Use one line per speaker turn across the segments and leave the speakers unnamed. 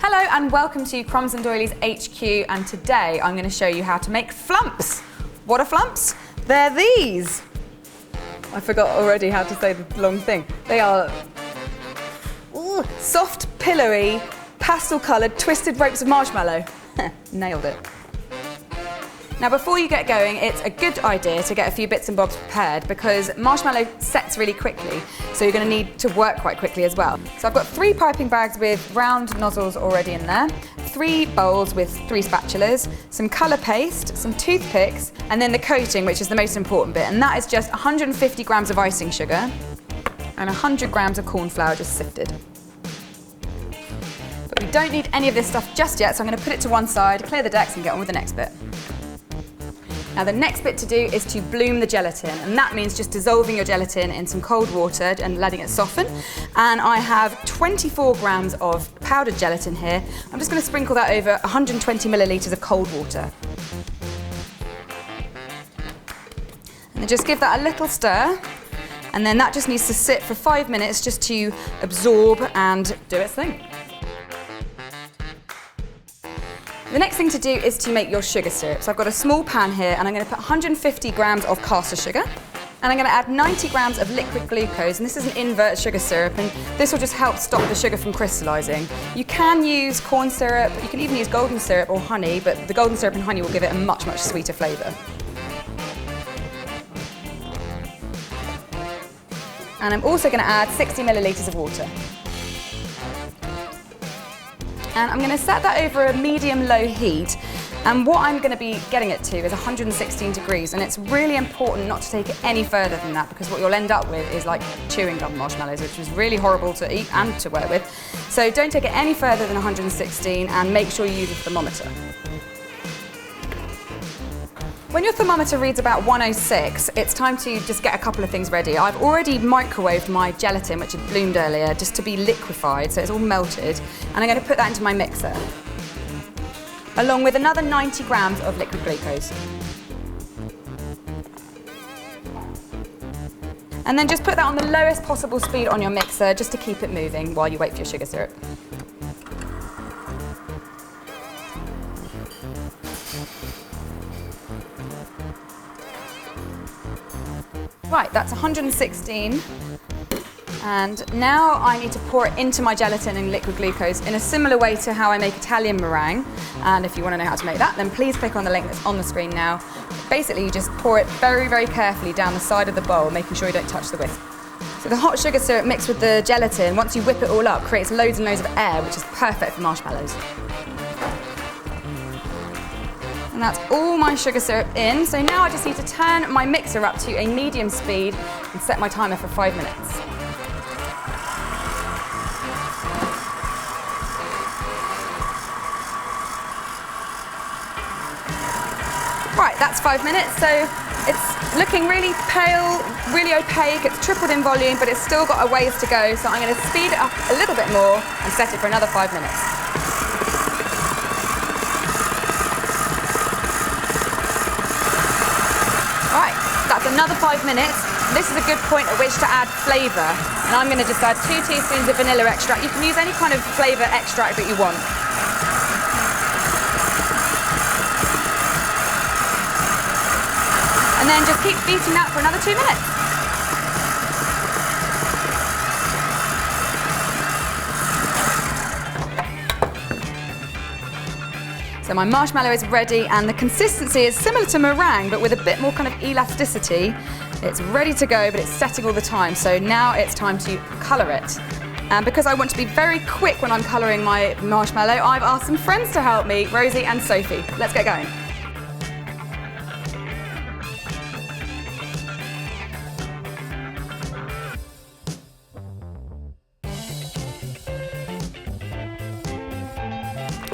Hello and welcome to Crumbs Doilies HQ, and today I'm going to show you how to make flumps. What are flumps? They're these. I forgot already how to say the long thing. They are soft, pillowy, pastel-coloured, twisted ropes of marshmallow. Nailed it. Now before you get going, it's a good idea to get a few bits and bobs prepared because marshmallow sets really quickly, so you're going to need to work quite quickly as well. So I've got 3 piping bags with round nozzles already in there, 3 bowls with 3 spatulas, some colour paste, some toothpicks, and then the coating, which is the most important bit, and that is just 150 grams of icing sugar and 100 grams of cornflour just sifted. But we don't need any of this stuff just yet, so I'm going to put it to one side, clear the decks and get on with the next bit. Now the next bit to do is to bloom the gelatin, and that means just dissolving your gelatin in some cold water and letting it soften. And I have 24 grams of powdered gelatin here. I'm just going to sprinkle that over 120 millilitres of cold water. And then just give that a little stir, and then that just needs to sit for 5 minutes just to absorb and do its thing. The next thing to do is to make your sugar syrup. So I've got a small pan here and I'm going to put 150 grams of caster sugar, and I'm going to add 90 grams of liquid glucose, and this is an invert sugar syrup, and this will just help stop the sugar from crystallising. You can use corn syrup, you can even use golden syrup or honey, but the golden syrup and honey will give it a much, much sweeter flavour. And I'm also going to add 60 millilitres of water. And I'm going to set that over a medium-low heat, and what I'm going to be getting it to is 116 degrees, and it's really important not to take it any further than that because what you'll end up with is like chewing gum marshmallows, which is really horrible to eat and to work with. So don't take it any further than 116 and make sure you use a thermometer. When your thermometer reads about 106, it's time to just get a couple of things ready. I've already microwaved my gelatin, which had bloomed earlier, just to be liquefied, so it's all melted. And I'm going to put that into my mixer, along with another 90 grams of liquid glucose. And then just put that on the lowest possible speed on your mixer, just to keep it moving while you wait for your sugar syrup. Right, that's 116, and now I need to pour it into my gelatin and liquid glucose in a similar way to how I make Italian meringue. And if you want to know how to make that, then please click on the link that's on the screen now. Basically, you just pour it very, very carefully down the side of the bowl, making sure you don't touch the whisk. So the hot sugar syrup mixed with the gelatin, once you whip it all up, creates loads and loads of air, which is perfect for marshmallows. And that's all my sugar syrup in, so now I just need to turn my mixer up to a medium speed and set my timer for 5 minutes. Right, that's 5 minutes, so it's looking really pale, really opaque, it's tripled in volume, but it's still got a ways to go, so I'm going to speed it up a little bit more and set it for another 5 minutes. That's another 5 minutes. This is a good point at which to add flavour. And I'm going to just add 2 teaspoons of vanilla extract. You can use any kind of flavour extract that you want. And then just keep beating that for another 2 minutes. So my marshmallow is ready, and the consistency is similar to meringue but with a bit more kind of elasticity. It's ready to go, but it's setting all the time, so now it's time to colour it. And because I want to be very quick when I'm colouring my marshmallow, I've asked some friends to help me, Rosie and Sophie. Let's get going.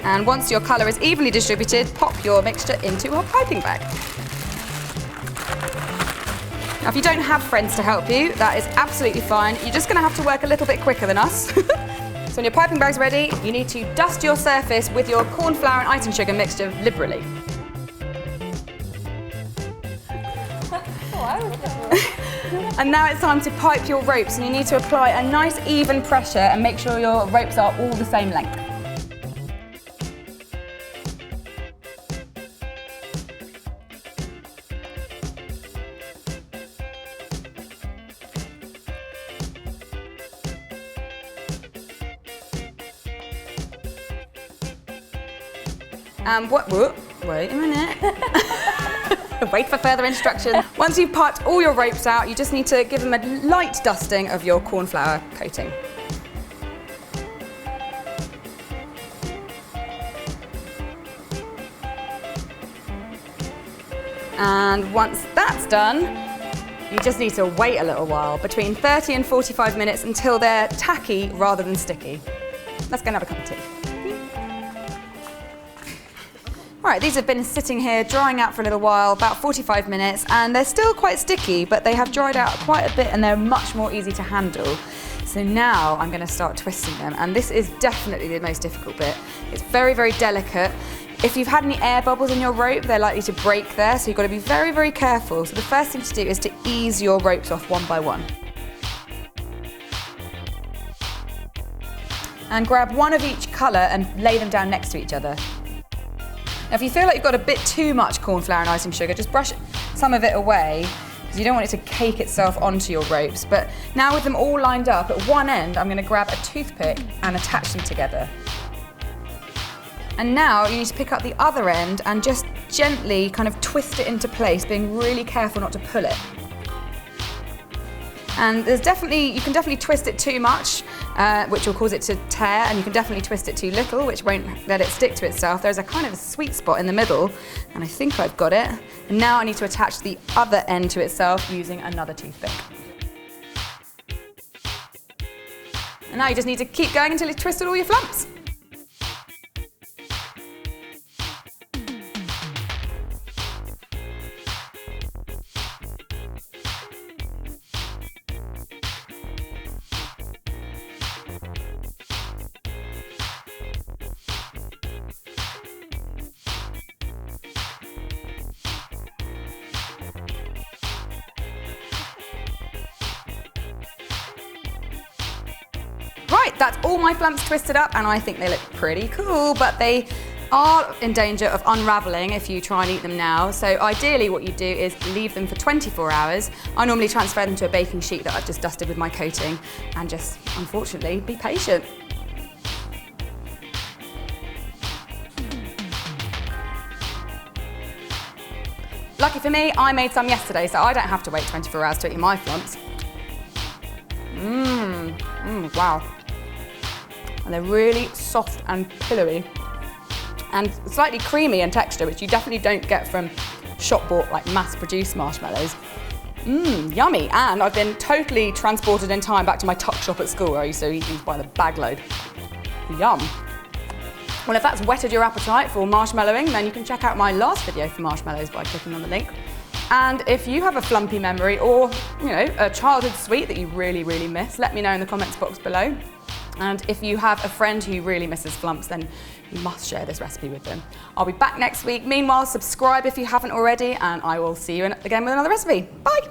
And once your colour is evenly distributed, pop your mixture into a piping bag. Now, if you don't have friends to help you, that is absolutely fine. You're just going to have to work a little bit quicker than us. So when your piping bag's ready, you need to dust your surface with your cornflour and icing sugar mixture liberally. And now it's time to pipe your ropes, and you need to apply a nice even pressure and make sure your ropes are all the same length. And wait a minute. Wait for further instructions. Once you've popped all your ropes out, you just need to give them a light dusting of your cornflour coating. And once that's done, you just need to wait a little while, between 30 and 45 minutes until they're tacky rather than sticky. Let's go and have a cup of tea. All right, these have been sitting here drying out for a little while, about 45 minutes, and they're still quite sticky, but they have dried out quite a bit and they're much more easy to handle. So now I'm going to start twisting them, and this is definitely the most difficult bit. It's very, very delicate. If you've had any air bubbles in your rope, they're likely to break there, so you've got to be very, very careful. So the first thing to do is to ease your ropes off one by one. And grab one of each colour and lay them down next to each other. Now if you feel like you've got a bit too much cornflour and icing sugar, just brush some of it away, because you don't want it to cake itself onto your ropes. But now with them all lined up, at one end I'm going to grab a toothpick and attach them together. And now you need to pick up the other end and just gently kind of twist it into place, being really careful not to pull it. And you can definitely twist it too much, which will cause it to tear, and you can definitely twist it too little, which won't let it stick to itself. There's a kind of a sweet spot in the middle, and I think I've got it. And now I need to attach the other end to itself using another toothpick. And now you just need to keep going until you've twisted all your flumps. Right, that's all my flumps twisted up, and I think they look pretty cool, but they are in danger of unravelling if you try and eat them now. So ideally what you do is leave them for 24 hours. I normally transfer them to a baking sheet that I've just dusted with my coating, and just, unfortunately, be patient. Lucky for me, I made some yesterday, so I don't have to wait 24 hours to eat my flumps. Wow. And they're really soft and pillowy and slightly creamy in texture, which you definitely don't get from shop-bought, like mass-produced marshmallows. Yummy. And I've been totally transported in time back to my tuck shop at school where I used to eat these by the bag load. Yum. Well, if that's whetted your appetite for marshmallowing, then you can check out my last video for marshmallows by clicking on the link. And if you have a flumpy memory or, a childhood sweet that you really, really miss, let me know in the comments box below. And if you have a friend who really misses flumps, then you must share this recipe with them. I'll be back next week. Meanwhile, subscribe if you haven't already, and I will see you again with another recipe. Bye!